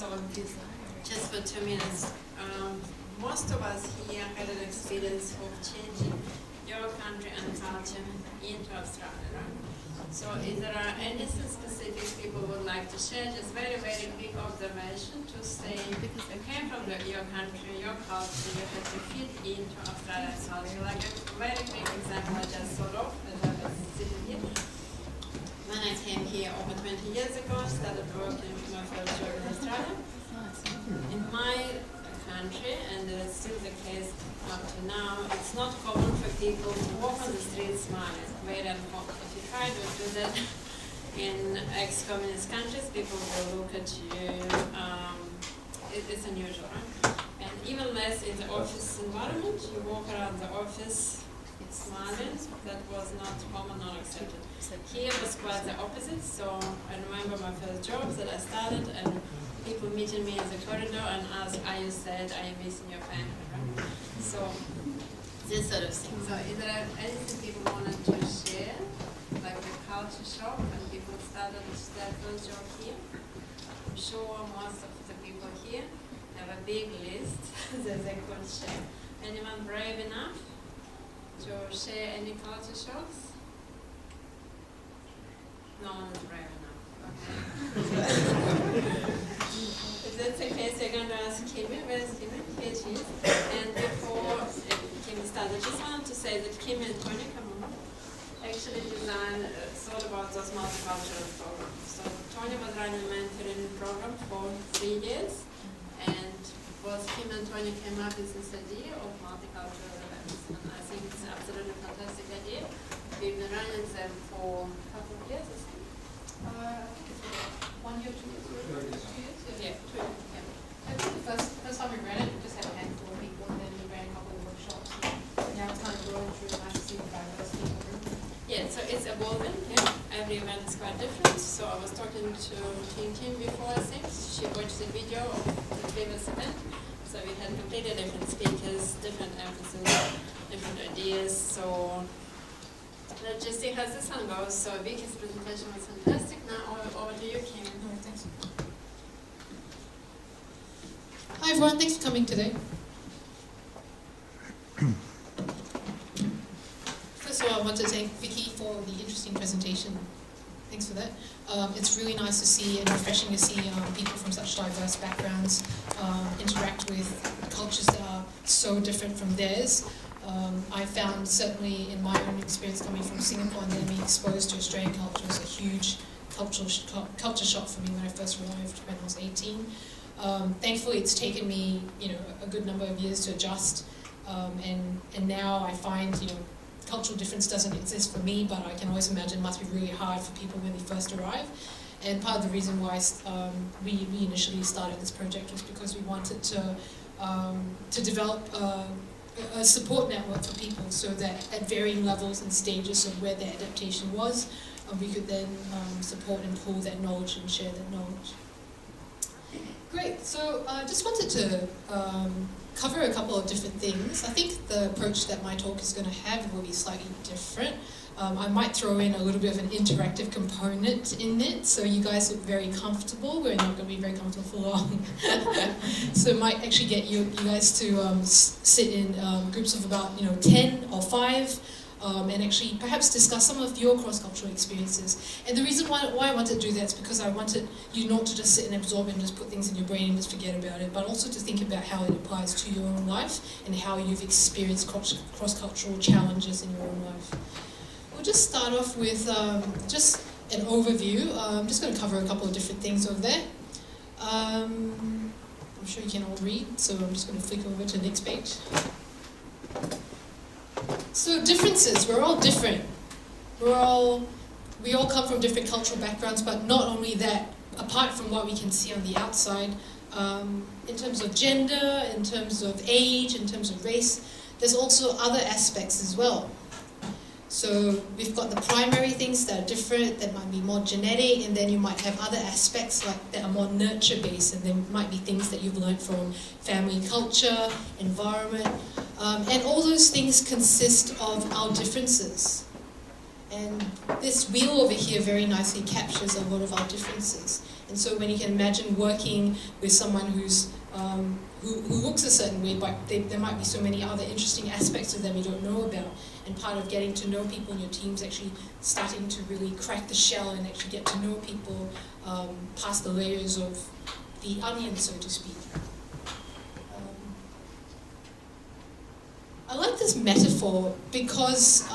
So just for 2 minutes, most of us here had an experience of changing your country and culture into Australia, right? So if there are anything specific people would like to share, just very, very quick observation to say you came from your country, your culture, you had to fit into Australian culture. Like a very quick example I just thought of as I was sitting here. When I came here over 20 years ago, I started working for my first job in Australia. In my country, and it's still the case up to now, it's not common for people to walk on the street smiling. Very uncommon. If you try to do that in ex-communist countries, people will look at you. It's unusual, right? And even less in the office environment. You walk around the office smiling. That was not common, not accepted. Here was quite the opposite. So I remember my first job that I started, and people meeting me in the corridor and ask, "Are you sad? Are you missing your family?" Right? So this sort of thing. So is there anything people wanted to share, like the culture shock when people started their first job here? I'm sure most of the people here have a big list that they could share. Anyone brave enough to share any culture shocks? No one is brave enough. Okay. If that's the case, you're going to ask Kimmie. Where's Kimmie? Here she is. And before Kimmie started, I just wanted to say that Kimmie and Tony, come on, actually thought about those multicultural programs. So Tony was running a mentoring program for 3 years, and both him and Tony came up with this idea of multicultural events. And I think it's an absolutely fantastic idea. We've been running them for a couple of years, I think. I think it's 1 year, 2 years. 2 years? Yeah, 2 years. Yeah. I think the first time we ran it, we just had a handful of people, and then we ran a couple of workshops. And now it's kind of growing through, and I see the diversity of the group. Yeah, so it's evolving. Yeah. Every event is quite different. So I was talking to Kim before, I think. She watched the video of the previous event. So we had completely different speakers, different emphasis, different ideas. So let's just see how this one goes. So Vicky's presentation was fantastic. Now over to you, Kim. Thanks. Hi everyone, thanks for coming today. First of all, I want to thank Vicky for the interesting presentation. Thanks for that. It's really nice to see and refreshing to see people from such diverse backgrounds interact with cultures that are so different from theirs. I found certainly in my own experience coming from Singapore and then being exposed to Australian culture was a huge culture shock for me when I first arrived when I was 18. Thankfully, it's taken me, a good number of years to adjust, and now I find, cultural difference doesn't exist for me, but I can always imagine it must be really hard for people when they first arrive. And part of the reason why we initially started this project was because we wanted to develop a support network for people, so that at varying levels and stages of where their adaptation was, we could then support and pool that knowledge and share that knowledge. Great, so I just wanted to cover a couple of different things. I think the approach that my talk is going to have will be slightly different. I might throw in a little bit of an interactive component in it, so you guys look very comfortable. We're not going to be very comfortable for long. So it might actually get you guys to sit in groups of about 10 or 5, and actually perhaps discuss some of your cross-cultural experiences. And the reason why I wanted to do that is because I wanted you not to just sit and absorb and just put things in your brain and just forget about it, but also to think about how it applies to your own life and how you've experienced cross-cultural challenges in your own life. We'll just start off with just an overview. I'm just going to cover a couple of different things over there. I'm sure you can all read, so I'm just going to flick over to the next page. So differences, we're all different. We all come from different cultural backgrounds, but not only that, apart from what we can see on the outside, in terms of gender, in terms of age, in terms of race, there's also other aspects as well. So we've got the primary things that are different, that might be more genetic, and then you might have other aspects like that are more nurture-based, and there might be things that you've learned from family culture, environment, and all those things consist of our differences. And this wheel over here very nicely captures a lot of our differences. And so when you can imagine working with someone who's who looks a certain way, but there might be so many other interesting aspects of them you don't know about. And part of getting to know people in your team is actually starting to really crack the shell and actually get to know people past the layers of the onion, so to speak. I like this metaphor because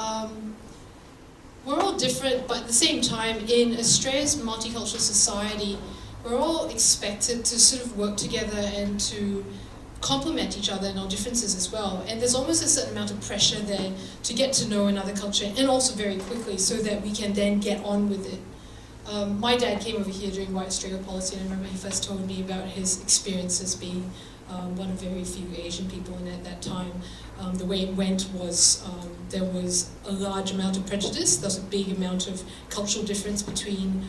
we're all different, but at the same time, in Australia's multicultural society, we're all expected to sort of work together and to complement each other in our differences as well. And there's almost a certain amount of pressure there to get to know another culture, and also very quickly, so that we can then get on with it. My dad came over here during White Australia policy, and I remember he first told me about his experiences being one of very few Asian people, and at that time, the way it went was there was a large amount of prejudice. There was a big amount of cultural difference between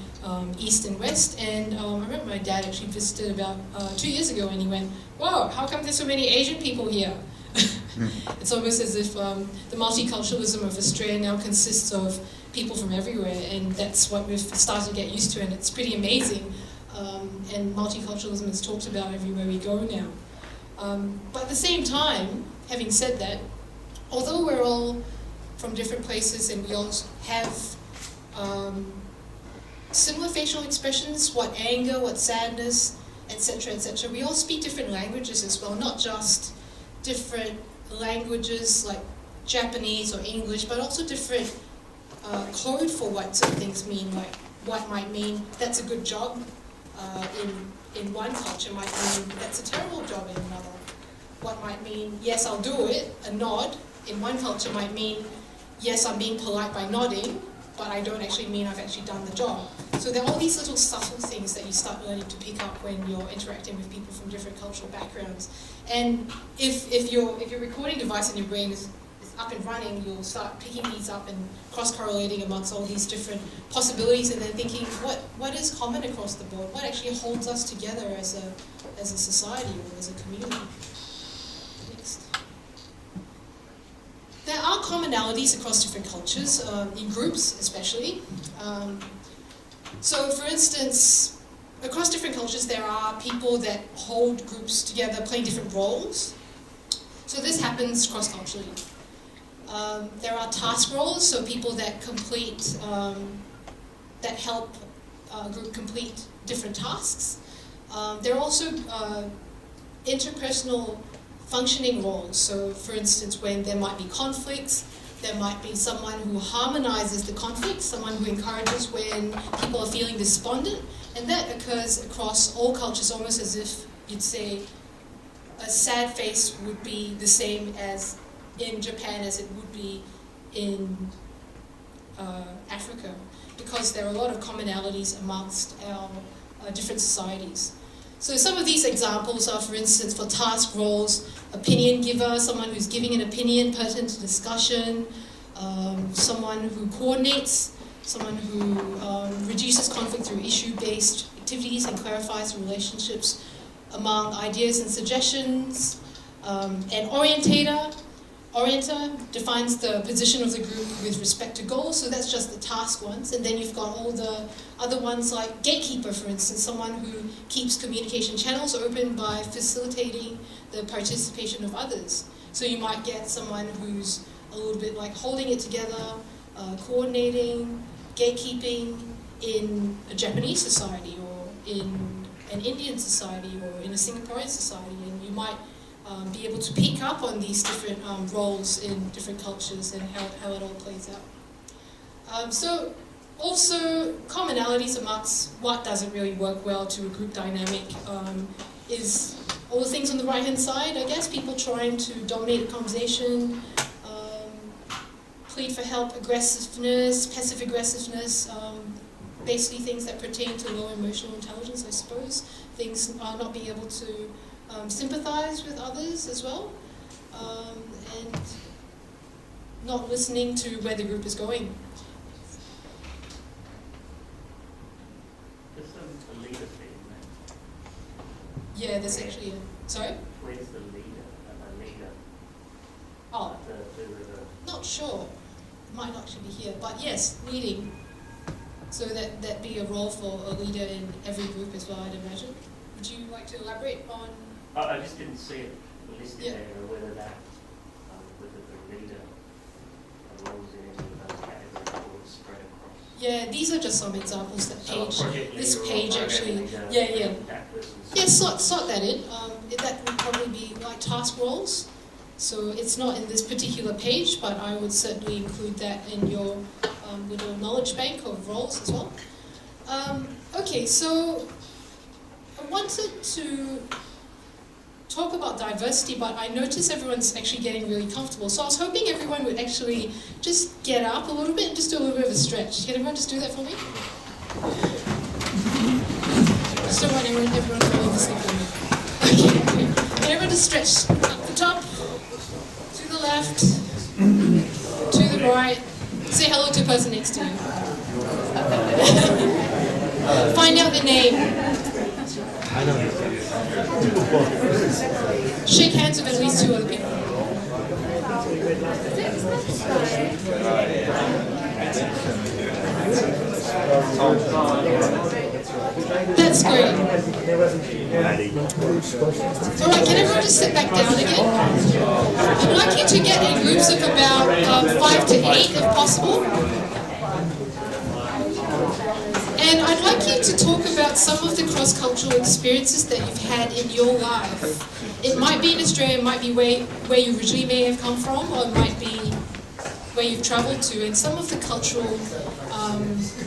East and West. And I remember my dad actually visited about 2 years ago, and he went, "Wow, how come there's so many Asian people here?" It's almost as if the multiculturalism of Australia now consists of people from everywhere, and that's what we've started to get used to, and it's pretty amazing. And multiculturalism is talked about everywhere we go now. But at the same time, having said that, although we're all from different places and we all have similar facial expressions, what anger, what sadness, etc., we all speak different languages as well, not just different languages like Japanese or English, but also different code for what certain things mean, like what might mean that's a good job in one culture might mean that's a terrible job in another. What might mean, yes, I'll do it, a nod, in one culture might mean, yes, I'm being polite by nodding, but I don't actually mean I've actually done the job. So there are all these little subtle things that you start learning to pick up when you're interacting with people from different cultural backgrounds. And if your recording device in your brain is up and running, you'll start picking these up and cross-correlating amongst all these different possibilities, and then thinking, what is common across the board? What actually holds us together as a society or as a community? Next. There are commonalities across different cultures, in groups especially. So for instance, across different cultures there are people that hold groups together playing different roles. So this happens cross-culturally. There are task roles, so people that complete, that help a group complete different tasks. There are also interpersonal functioning roles. So for instance, when there might be conflicts, there might be someone who harmonizes the conflict, someone who encourages when people are feeling despondent, and that occurs across all cultures, almost as if you'd say a sad face would be the same as in Japan as it would be in Africa, because there are a lot of commonalities amongst our different societies. So some of these examples are, for instance, for task roles, opinion giver, someone who's giving an opinion pertinent to discussion, someone who coordinates, someone who reduces conflict through issue-based activities and clarifies relationships among ideas and suggestions, an orienter defines the position of the group with respect to goals, so that's just the task ones. And then you've got all the other ones like gatekeeper, for instance, someone who keeps communication channels open by facilitating the participation of others. So you might get someone who's a little bit like holding it together, coordinating, gatekeeping in a Japanese society or in an Indian society or in a Singaporean society, and you might be able to pick up on these different roles in different cultures and how it all plays out. So also commonalities amongst what doesn't really work well to a group dynamic is all the things on the right hand side, I guess, people trying to dominate the conversation, plead for help, aggressiveness, passive aggressiveness, basically things that pertain to low emotional intelligence, I suppose, things not being able to sympathize with others as well, and not listening to where the group is going. There's a leader thing, right? Yeah, there's actually sorry? Where's the leader? A leader? Oh, The not sure. It might not actually be here, but yes, leading. So that be a role for a leader in every group as well, I'd imagine. Would you like to elaborate on? I just didn't see it listed Yeah. there, or whether that, whether the leader roles in any of those categories or spread across. Yeah, these are just some examples that So a page. project This leader or page program actually. leader, Yeah. that person's- Yeah, sort that in. That would probably be like task roles. So it's not in this particular page, but I would certainly include that in your little knowledge bank of roles as well. Okay, so I wanted to talk about diversity, but I notice everyone's actually getting really comfortable. So I was hoping everyone would actually just get up a little bit and just do a little bit of a stretch. Can everyone just do that for me? Just don't want everyone falling asleep on me. Okay, can everyone just stretch up the top, to the left, to the right. Say hello to the person next to you. Find out the name. Shake hands with at least 2 other people. That's great. Alright, can everyone just sit back down again? I'd like you to get in groups of about 5 to 8 if possible. And I'd like you to talk about some of the cross-cultural experiences that you've had in your life. It might be in Australia, it might be where you originally may have come from, or it might be where you've travelled to, and some of the cultural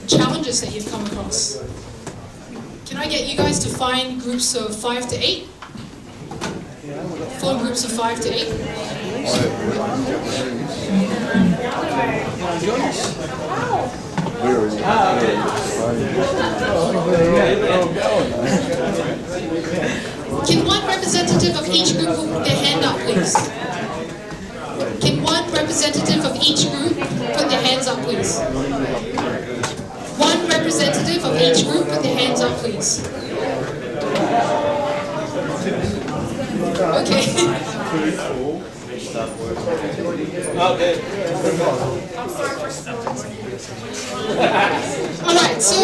challenges that you've come across. Can I get you guys to find groups of 5 to 8? Form groups of 5 to 8. Can one representative of each group put their hand up, please? Can one representative of each group put their hands up, please? One representative of each group put their hands up, please. Okay. Alright, so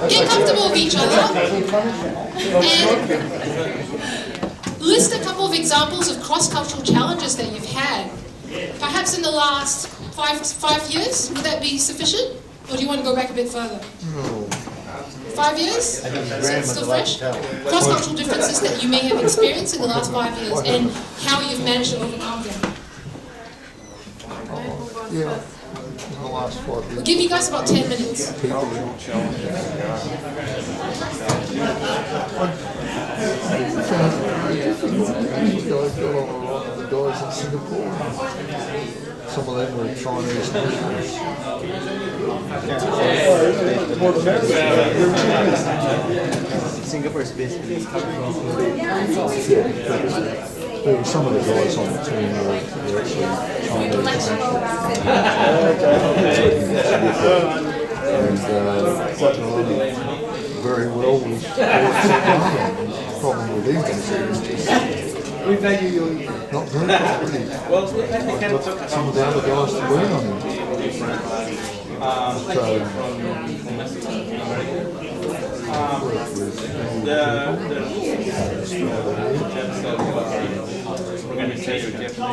get comfortable with each other and list a couple of examples of cross-cultural challenges that you've had. Perhaps in the last five years, would that be sufficient? Or do you want to go back a bit further? 5 years? Is it still fresh? Cross-cultural differences that you may have experienced in the last 5 years and how you've managed to overcome them. Yeah, in the last 5 years. We'll give you guys about 10 minutes. The guys in Singapore, some of them were Chinese immigrants. Singapore is basically There were some of the guys on the team were actually Chinese. And very well with the problem with English is we value your not very cooperative. well, Some of the other guys to lean on him. organization definition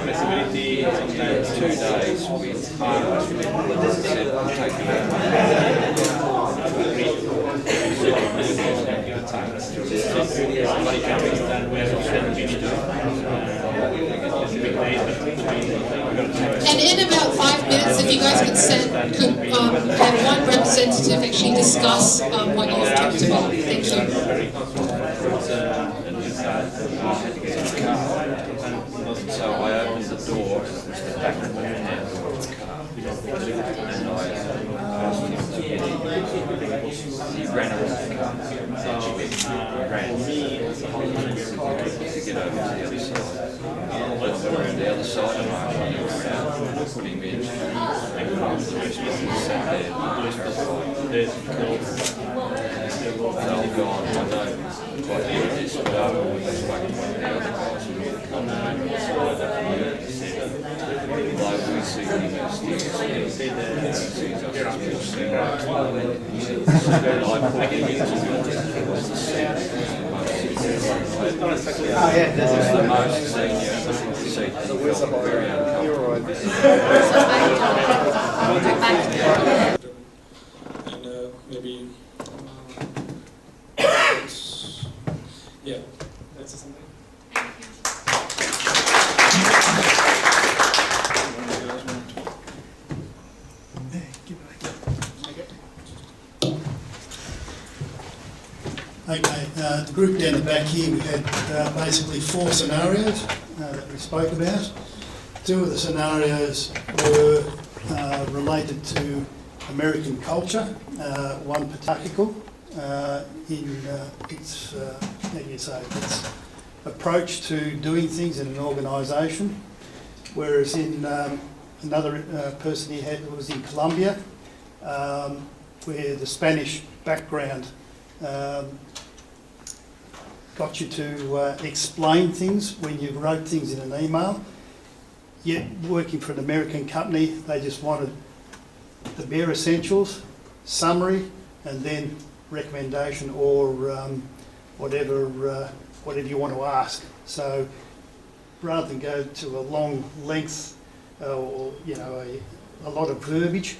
flexibility, sometimes 2 days with And in about 5 minutes, if you guys could have one representative actually discuss what you've talked about. Thank you. So I opened the door, the back of the car, and I asked him to get in. He ran around the car, so he ran to get over to the other side. around the other side of the market, putting me in. The rest of them sat there, they'll go on. I know quite a bit of this, but we've spoken to one of the other guys who have come and like we see him as things, sees us as real similar to I put him into the sense the most senior seat he felt very uncomfortable. And maybe yeah, that's something. Okay, the group down the back here, we had basically 4 scenarios that we spoke about. 2 of the scenarios were related to American culture, one particular in its, how do you say, its approach to doing things in an organisation, whereas in another person he had was in Colombia, where the Spanish background got you to explain things when you wrote things in an email. Yet working for an American company, they just wanted the bare essentials, summary, and then recommendation or whatever you want to ask. So rather than go to a long length or a lot of verbiage,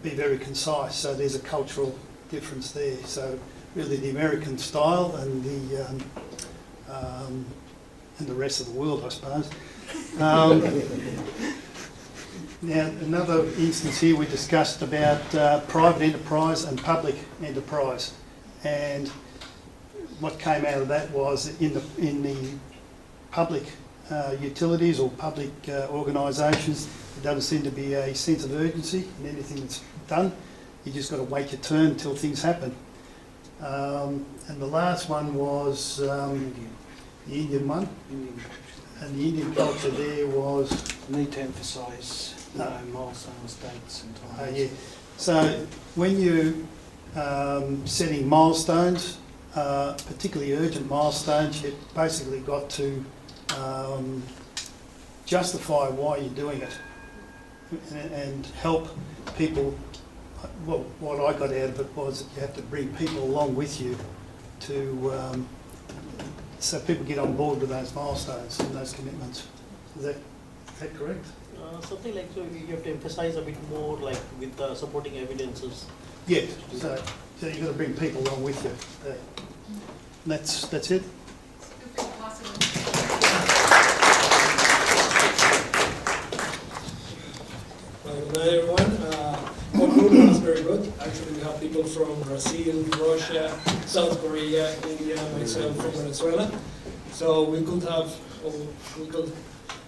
be very concise. So there's a cultural difference there. So really the American style and the rest of the world, I suppose. Now, another instance here we discussed about private enterprise and public enterprise, and what came out of that was in the public utilities or public organisations, there doesn't seem to be a sense of urgency in anything that's done. You just got to wait your turn until things happen. And the last one was the Indian one. And the Indian culture there was... Need to emphasise milestones, dates and times. Yeah. So when you setting milestones, particularly urgent milestones, you've basically got to justify why you're doing it and help people. Well, what I got out of it was you have to bring people along with you to so people get on board with those milestones and those commitments. Is that correct? Something like, so you have to emphasize a bit more, like with supporting evidences. Yes. So you've got to bring people along with you. That's it. Feel free to pass it on. Good night, everyone. Our group was very good. Actually, we have people from Brazil, Russia, South Korea, India, myself from Venezuela. So we could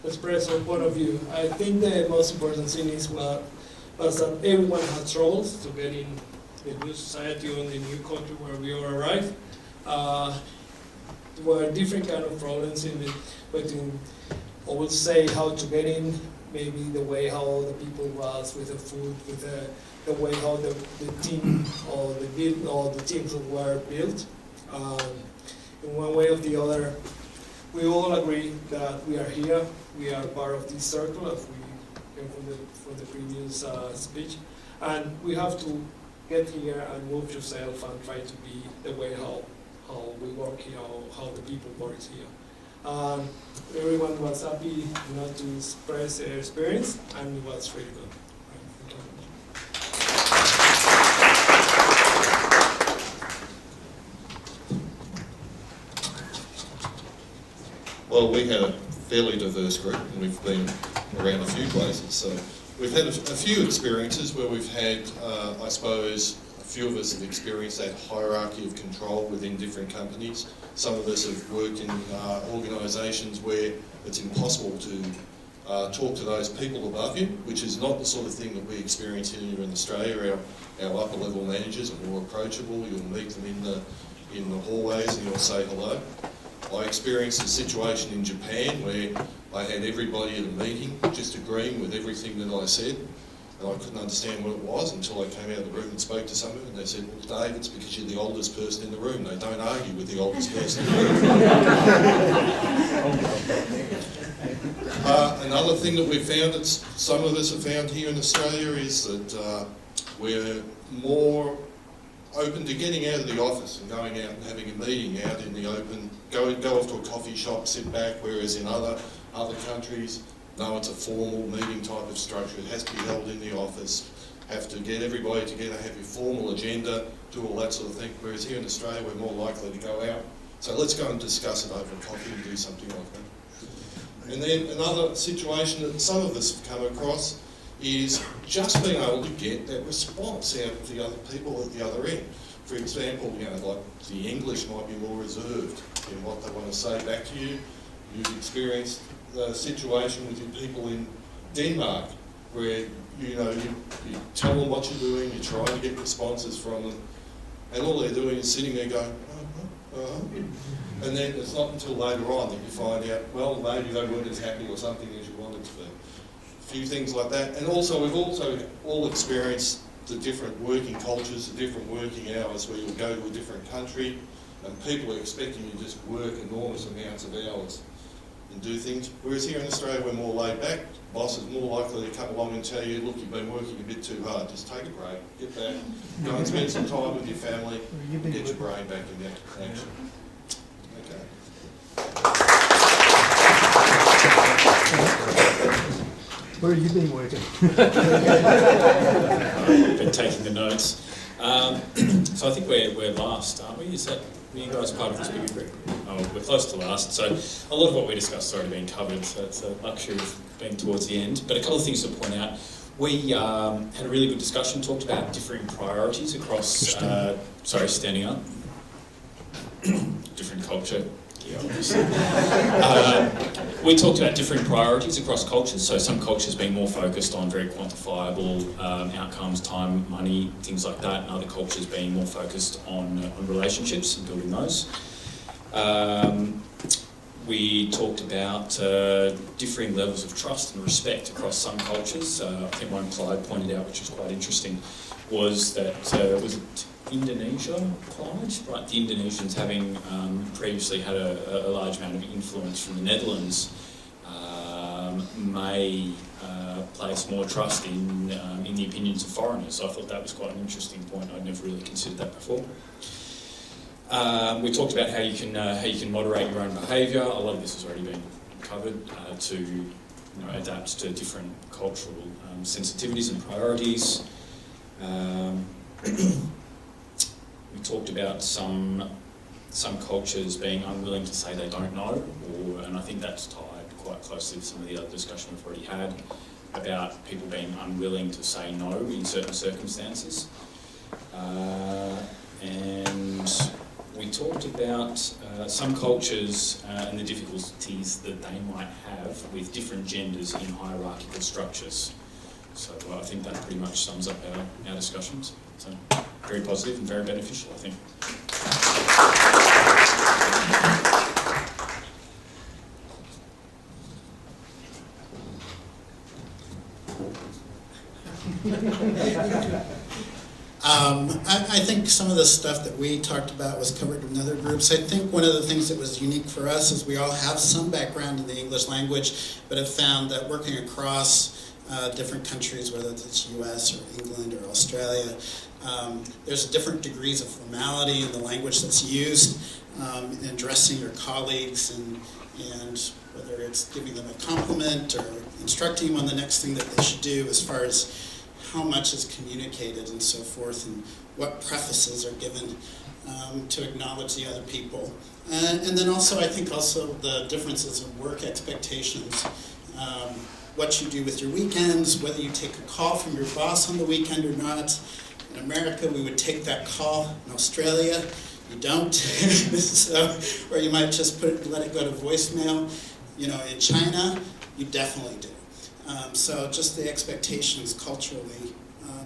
express our point of view. I think the most important thing was that everyone had troubles to get in the new society or in the new country where we all arrived. There were different kind of problems between, I would say, how to get in, maybe the way how the people was with the food, with the way how the team or the teams were built. In one way or the other, we all agree that we are here. We are part of this circle, as we came from the previous speech, and we have to get here and move yourself and try to be the way how we work here, or how the people work here. Everyone was happy, to express their experience, and it was really good. Well, we had a fairly diverse group, and we've been around a few places. So we've had a few experiences where we've had, I suppose, a few of us have experienced that hierarchy of control within different companies. Some of us have worked in organisations where it's impossible to talk to those people above you, which is not the sort of thing that we experience here in Australia. Our upper level managers are more approachable. You'll meet them in the hallways and you'll say hello. I experienced a situation in Japan where I had everybody at a meeting just agreeing with everything that I said, and I couldn't understand what it was until I came out of the room and spoke to someone, and they said, well, Dave, it's because you're the oldest person in the room. They don't argue with the oldest person in the room. Another thing that we've found, that some of us have found here in Australia, is that we're more open to getting out of the office and going out and having a meeting out in the open, go off to a coffee shop, sit back, whereas in other countries, no, it's a formal meeting type of structure. It has to be held in the office, have to get everybody together, have your formal agenda, do all that sort of thing, whereas here in Australia we're more likely to go out. So let's go and discuss it over coffee and do something like that. And then another situation that some of us have come across is just being able to get that response out of the other people at the other end. For example, you know, like the English might be more reserved in what they want to say back to you. You've experienced the situation with your people in Denmark where, you know, you tell them what you're doing, you're trying to get responses from them, and all they're doing is sitting there going, and then it's not until later on that you find out, well, maybe they weren't as happy or something as you wanted to be. A few things like that. And also, we've also all experienced the different working cultures, the different working hours, where you'll go to a different country and people are expecting you to just work enormous amounts of hours and do things. Whereas here in Australia, we're more laid back. Boss is more likely to come along and tell you, look, you've been working a bit too hard, just take a break, get back, go and spend some time with your family, get your brain back in action. Okay. Where have you been working? Been taking the notes. So I think we're last, aren't we? Is that you guys part of this big group? Oh, we're close to last. So a lot of what we discussed has already been covered, so it's a luxury of being towards the end. But a couple of things to point out. We had a really good discussion, talked about differing priorities across, standing up. Different culture. Yeah, obviously. We talked about different priorities across cultures, so some cultures being more focused on very quantifiable outcomes, time, money, things like that, and other cultures being more focused on relationships and building those. We talked about differing levels of trust and respect across some cultures. I think one Clyde pointed out, which was quite interesting, was that was it Indonesia, Clyde? Right, the Indonesians, having previously had a large amount of influence from the Netherlands, may place more trust in the opinions of foreigners. So I thought that was quite an interesting point. I'd never really considered that before. We talked about how you can moderate your own behaviour. A lot of this has already been covered to adapt to different cultural sensitivities and priorities. We talked about some cultures being unwilling to say they don't know, and I think that's tied quite closely with some of the other discussion we've already had about people being unwilling to say no in certain circumstances. And we talked about some cultures and the difficulties that they might have with different genders in hierarchical structures. So I think that pretty much sums up our discussions. So very positive and very beneficial, I think. I think some of the stuff that we talked about was covered in other groups. I think one of the things that was unique for us is we all have some background in the English language, but have found that working across different countries, whether it's US or England or Australia, there's different degrees of formality in the language that's used in addressing your colleagues, and whether it's giving them a compliment or instructing them on the next thing that they should do, as far as how much is communicated and so forth, and what prefaces are given to acknowledge the other people. And then also, I think also the differences in work expectations, what you do with your weekends, whether you take a call from your boss on the weekend or not. In America, we would take that call. In Australia, you don't. So, or you might just let it go to voicemail. In China, you definitely do. So just the expectations culturally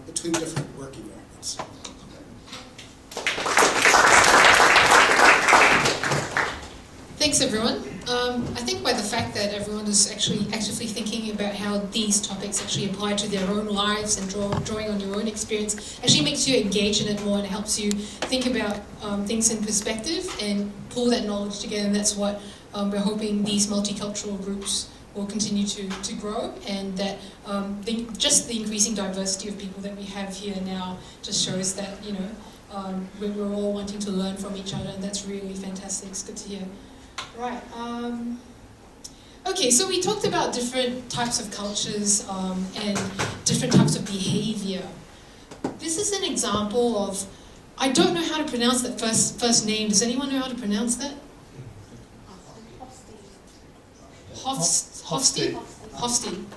between different work environments. Thanks, everyone. I think by the fact that everyone is actually actively thinking about how these topics actually apply to their own lives and drawing on your own experience actually makes you engage in it more and helps you think about things in perspective and pull that knowledge together. And that's what we're hoping these multicultural groups will continue to grow, and that just the increasing diversity of people that we have here now just shows that, you know, we're all wanting to learn from each other, and that's really fantastic. It's good to hear. Right. Okay, so we talked about different types of cultures and different types of behavior. This is an example of, I don't know how to pronounce that first name. Does anyone know how to pronounce that? Hofstede.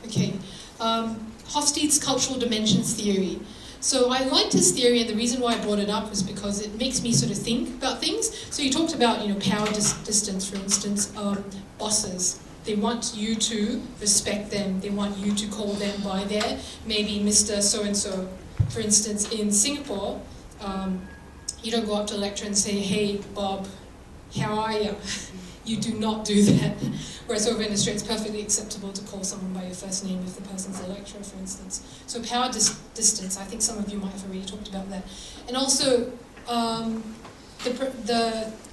Okay. Hofstede's cultural dimensions theory. So I liked his theory, and the reason why I brought it up was because it makes me sort of think about things. So you talked about, you know, power distance, for instance. Bosses, they want you to respect them. They want you to call them by their, maybe Mr. So-and-so. For instance, in Singapore, you don't go up to a lecturer and say, "Hey, Bob, how are you?" You do not do that. Whereas over in Australia, it's perfectly acceptable to call someone by your first name if the person's a lecturer, for instance. So power distance, I think some of you might have already talked about that. And also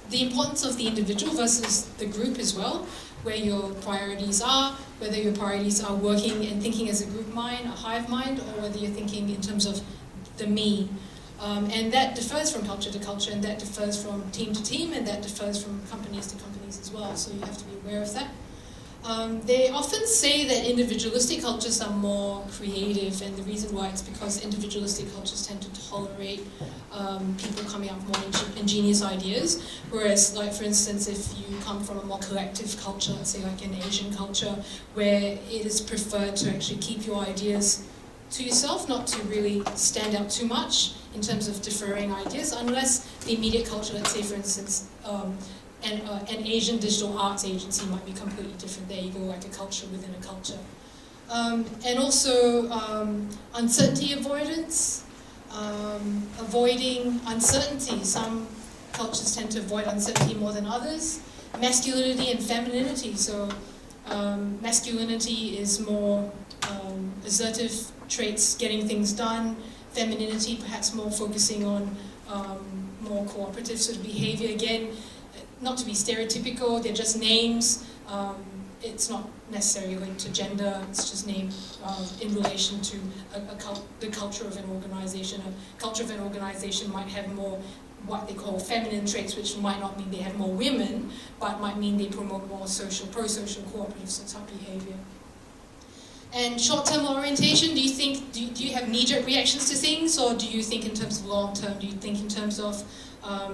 the importance of the individual versus the group as well, where your priorities are, whether your priorities are working and thinking as a group mind, a hive mind, or whether you're thinking in terms of the me. And that differs from culture to culture, and that differs from team to team, and that differs from companies to companies as well, so you have to be aware of that. They often say that individualistic cultures are more creative, and the reason why it's because individualistic cultures tend to tolerate people coming up with more ingenious ideas, whereas, like, for instance, if you come from a more collective culture, let's say like an Asian culture, where it is preferred to actually keep your ideas to yourself, not to really stand out too much in terms of differing ideas, unless the immediate culture, let's say for instance, an Asian digital arts agency might be completely different. There you go, like a culture within a culture. And also uncertainty avoidance, avoiding uncertainty. Some cultures tend to avoid uncertainty more than others. Masculinity and femininity. So masculinity is more assertive traits, getting things done. Femininity, perhaps more focusing on more cooperative sort of behavior. Again, not to be stereotypical, they're just names. It's not necessarily linked to gender, it's just named in relation to the culture of an organization. A culture of an organization might have more what they call feminine traits, which might not mean they have more women, but might mean they promote more social, pro-social, cooperative sort of behavior. And short-term orientation, do you have knee-jerk reactions to things, or do you think in terms of long-term? Do you think in terms of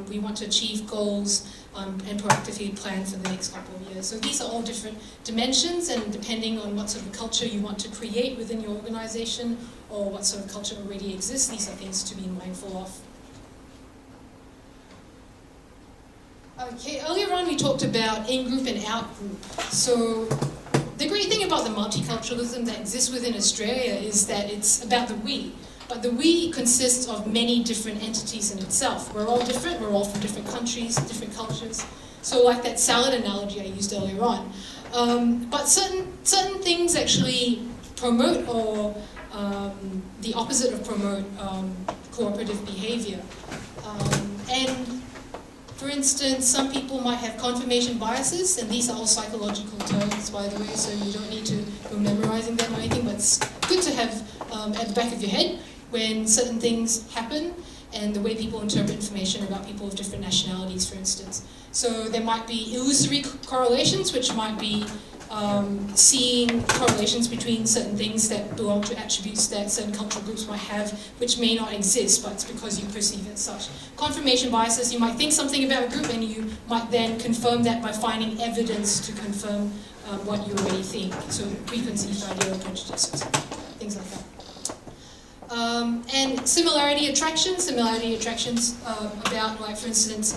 we want to achieve goals and proactively plan for the next couple of years? So these are all different dimensions, and depending on what sort of culture you want to create within your organization or what sort of culture already exists, these are things to be mindful of. Okay, earlier on we talked about in-group and out-group. So the great thing about the multiculturalism that exists within Australia is that it's about the we. But the we consists of many different entities in itself. We're all different, we're all from different countries, different cultures. So like that salad analogy I used earlier on. But certain things actually promote, or the opposite of promote, cooperative behavior. And for instance, some people might have confirmation biases, and these are all psychological terms, by the way, so you don't need to go memorizing them or anything, but it's good to have at the back of your head when certain things happen and the way people interpret information about people of different nationalities, for instance. So there might be illusory correlations, which might be seeing correlations between certain things that belong to attributes that certain cultural groups might have, which may not exist, but it's because you perceive it as such. Confirmation biases, you might think something about a group and you might then confirm that by finding evidence to confirm what you already think. So preconceived idea or prejudices, things like that. And similarity attractions about, like, for instance,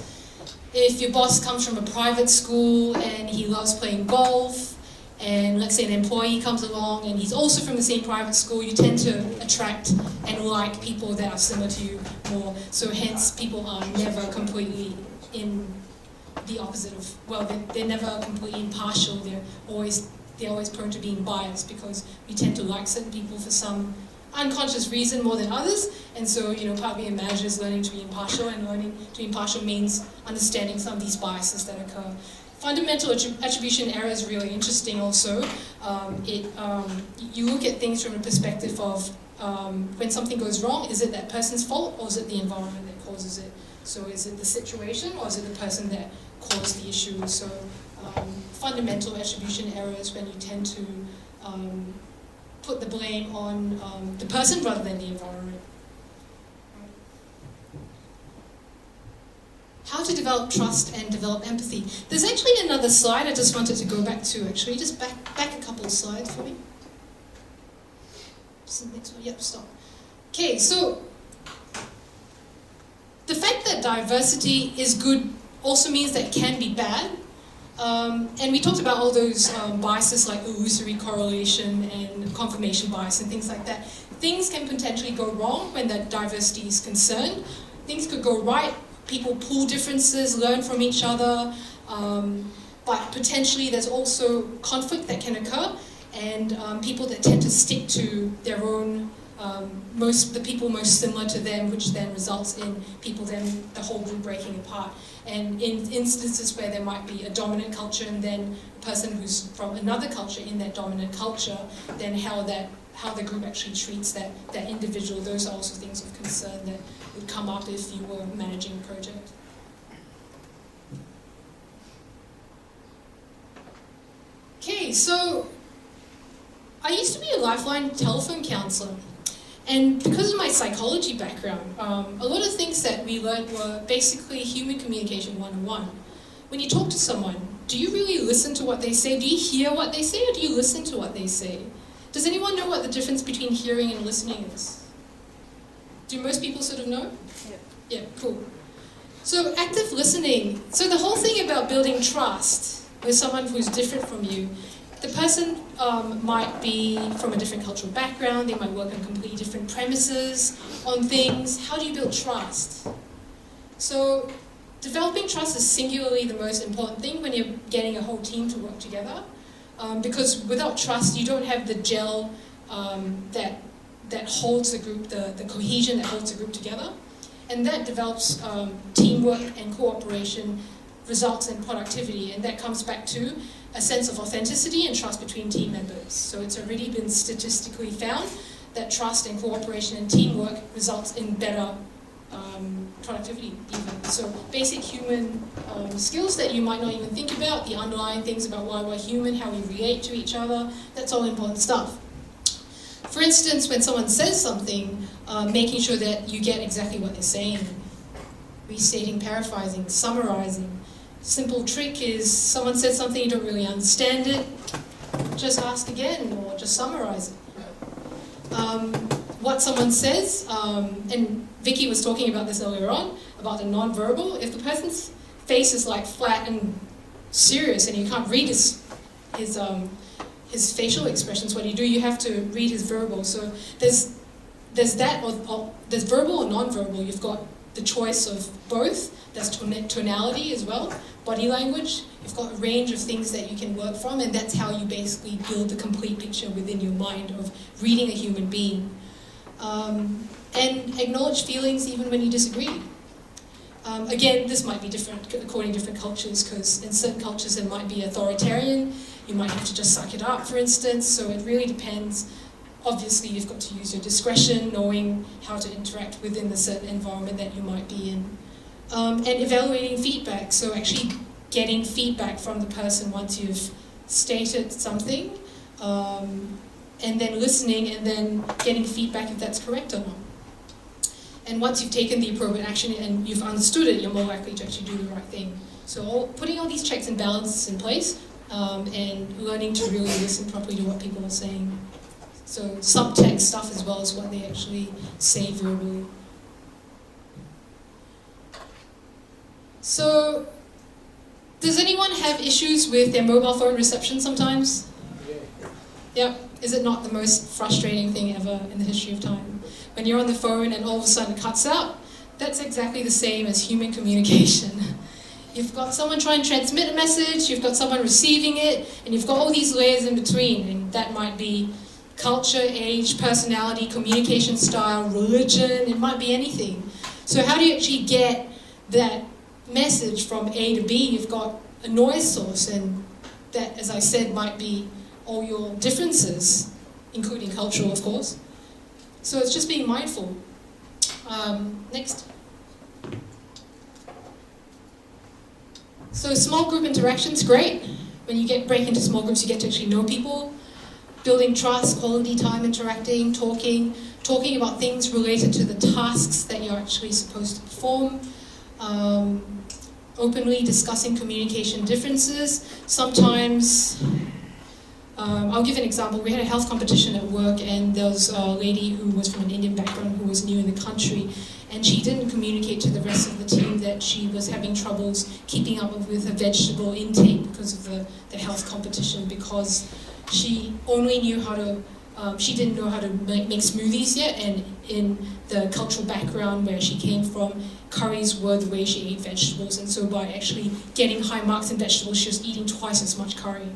if your boss comes from a private school and he loves playing golf, and let's say an employee comes along and he's also from the same private school, you tend to attract and like people that are similar to you more. So hence, people are never completely in the opposite of, well, they're never completely impartial, they're always prone to being biased, because we tend to like certain people for some unconscious reason more than others, and so, part of being a manager is learning to be impartial, and learning to be impartial means understanding some of these biases that occur. Fundamental attribution error is really interesting also. You look at things from a perspective of when something goes wrong, is it that person's fault, or is it the environment that causes it? So is it the situation, or is it the person that caused the issue? So fundamental attribution error is when you tend to put the blame on the person rather than the environment. How to develop trust and develop empathy. There's actually another slide I just wanted to go back to, actually. Just back a couple of slides for me. Just the next one. Yep, stop. Okay, so the fact that diversity is good also means that it can be bad. And we talked about all those biases like illusory correlation and confirmation bias and things like that. Things can potentially go wrong when that diversity is concerned. Things could go right. People pull differences, learn from each other, but potentially there's also conflict that can occur, and people that tend to stick to their own, the people most similar to them, which then results in the whole group breaking apart. And in instances where there might be a dominant culture and then a person who's from another culture in that dominant culture, then how the group actually treats that individual, those are also things of concern that would come up if you were managing a project. Okay, so I used to be a Lifeline telephone counselor, and because of my psychology background, a lot of things that we learned were basically human communication 101. When you talk to someone, do you really listen to what they say? Do you hear what they say, or do you listen to what they say? Does anyone know what the difference between hearing and listening is? Do most people sort of know? Yeah, cool. So active listening. So the whole thing about building trust with someone who's different from you, the person might be from a different cultural background, they might work on completely different premises on things. How do you build trust? So developing trust is singularly the most important thing when you're getting a whole team to work together. Because without trust, you don't have the gel that holds the group, the cohesion that holds the group together. And that develops teamwork and cooperation, results in productivity, and that comes back to a sense of authenticity and trust between team members. So it's already been statistically found that trust and cooperation and teamwork results in better productivity even. So basic human skills that you might not even think about, the underlying things about why we're human, how we relate to each other, that's all important stuff. For instance, when someone says something, making sure that you get exactly what they're saying, restating, paraphrasing, summarizing. Simple trick is someone says something, you don't really understand it, just ask again or just summarize it. What someone says, and Vicky was talking about this earlier on, about the non-verbal, if the person's face is like flat and serious and you can't read his facial expressions, what do? You have to read his verbal. So there's that, or there's verbal or non-verbal. You've got the choice of both. There's tonality as well, body language. You've got a range of things that you can work from, and that's how you basically build the complete picture within your mind of reading a human being. And acknowledge feelings even when you disagree. Again, this might be different according to different cultures, because in certain cultures it might be authoritarian. You might have to just suck it up, for instance, so it really depends. Obviously, you've got to use your discretion, knowing how to interact within the certain environment that you might be in. And evaluating feedback, so actually getting feedback from the person once you've stated something, and then listening and then getting feedback if that's correct or not. And once you've taken the appropriate action and you've understood it, you're more likely to actually do the right thing. So putting all these checks and balances in place, and learning to really listen properly to what people are saying. So subtext stuff as well as what they actually say verbally. So, does anyone have issues with their mobile phone reception sometimes? Yep. Is it not the most frustrating thing ever in the history of time? When you're on the phone and all of a sudden it cuts out, that's exactly the same as human communication. You've got someone trying to transmit a message, you've got someone receiving it, and you've got all these layers in between, and that might be culture, age, personality, communication style, religion, it might be anything. So how do you actually get that message from A to B? You've got a noise source, and that, as I said, might be all your differences, including cultural, of course. So it's just being mindful. Next. So small group interactions, great. When you break into small groups, you get to actually know people, building trust, quality time interacting, talking about things related to the tasks that you're actually supposed to perform, openly discussing communication differences. Sometimes, I'll give an example. We had a health competition at work, and there was a lady who was from an Indian background who was new in the country, and she didn't communicate to the rest of the team that she was having troubles keeping up with her vegetable intake because of the health competition, because she only knew how to, she didn't know how to make smoothies yet, and in the cultural background where she came from, curries were the way she ate vegetables, and so by actually getting high marks in vegetables, she was eating twice as much curry.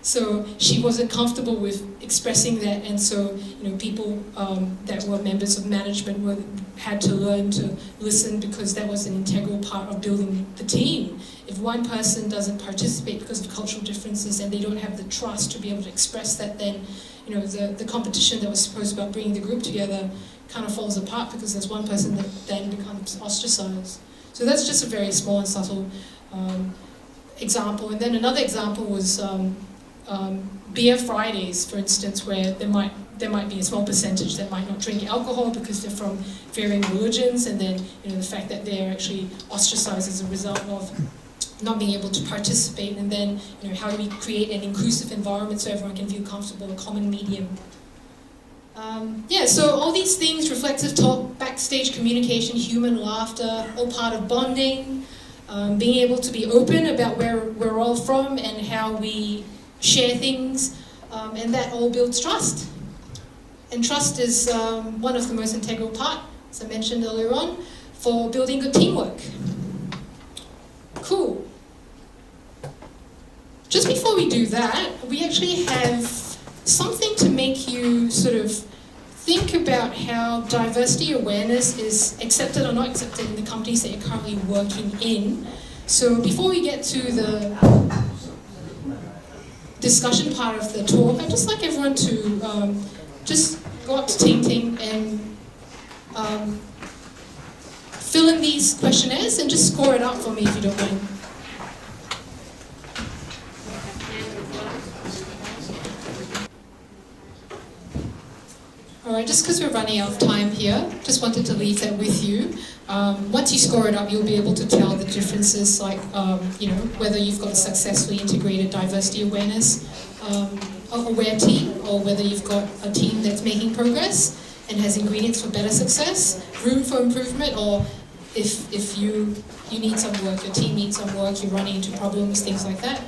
So she wasn't comfortable with expressing that, and so people that were members of management had to learn to listen, because that was an integral part of building the team. If one person doesn't participate because of cultural differences and they don't have the trust to be able to express that, then the competition that was supposed about bringing the group together kind of falls apart, because there's one person that then becomes ostracized. So that's just a very small and subtle example. And then another example was beer Fridays, for instance, where there might be a small percentage that might not drink alcohol because they're from varying religions, and then the fact that they're actually ostracized as a result of not being able to participate, and then how do we create an inclusive environment so everyone can feel comfortable, a common medium. So all these things, reflective talk, backstage communication, human laughter, all part of bonding, being able to be open about where we're all from and how we share things, and that all builds trust. And trust is one of the most integral part, as I mentioned earlier on, for building good teamwork. Cool. Just before we do that, we actually have something to make you sort of think about how diversity awareness is accepted or not accepted in the companies that you're currently working in. So before we get to the discussion part of the talk, I'd just like everyone to just go up to Ting and fill in these questionnaires and just score it up for me if you don't mind. Alright, just because we're running out of time here, just wanted to leave that with you. Once you score it up, you'll be able to tell the differences, like whether you've got a successfully integrated diversity awareness aware team, or whether you've got a team that's making progress and has ingredients for better success, room for improvement, or if you need some work, your team needs some work, you're running into problems, things like that.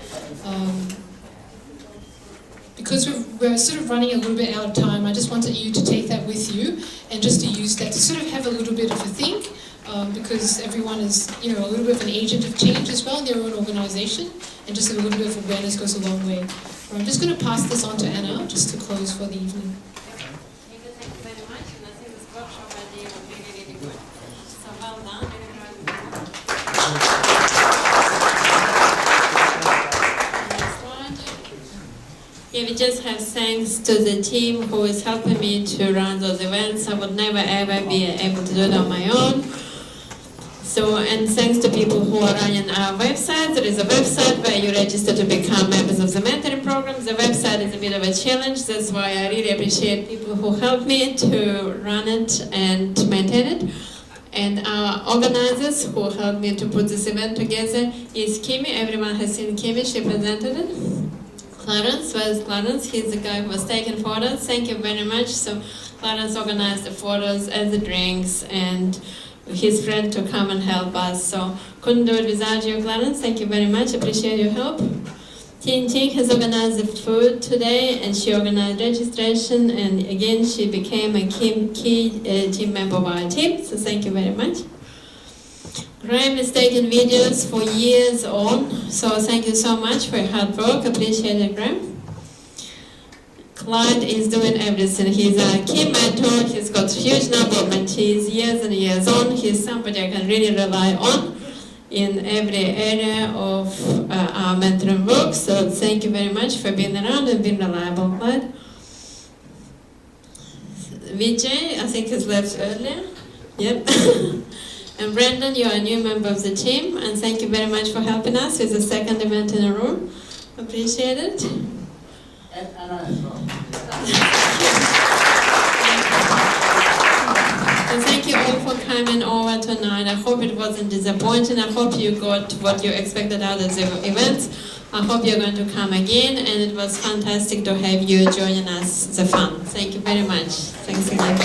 Because we're sort of running a little bit out of time, I just wanted you to take that with you and just to use that to sort of have a little bit of a think, because everyone is, a little bit of an agent of change as well in their own organization, and just a little bit of awareness goes a long way. I'm just going to pass this on to Anna, just to close for the evening. Thank you very much, and I think this workshop idea was really, really good. So well done, Yeah, we just have thanks to the team who is helping me to run those events. I would never ever be able to do it on my own. So, and thanks to people who are running our website. There is a website where you register to become members of the mentoring program. The website is a bit of a challenge. That's why I really appreciate people who help me to run it and to maintain it. And our organizers who helped me to put this event together is Kimmie. Everyone has seen Kimmie, she presented it. Clarence, where's Clarence? He's the guy who was taking photos. Thank you very much. So Clarence organized the photos and the drinks and his friend to come and help us. So couldn't do it without you, Clarence. Thank you very much. Appreciate your help. Ting has organized the food today, and she organized registration, and again she became a key team member of our team. So thank you very much. Graham is taking videos for years on, so thank you so much for your hard work. Appreciate it, Graham. Clyde is doing everything. He's a key mentor. He's got a huge number of mentees years and years on. He's somebody I can really rely on in every area of our mentoring work. So thank you very much for being around and being reliable, Clyde. Vijay, I think has left earlier. Yep. And Brendan, you are a new member of the team, and thank you very much for helping us with the second event in a row. Appreciate it. And Anna as well. And thank you all for coming over tonight. I hope it wasn't disappointing. I hope you got what you expected out of the event. I hope you're going to come again, and it was fantastic to have you joining us. The fun. Thank you very much. Thanks again.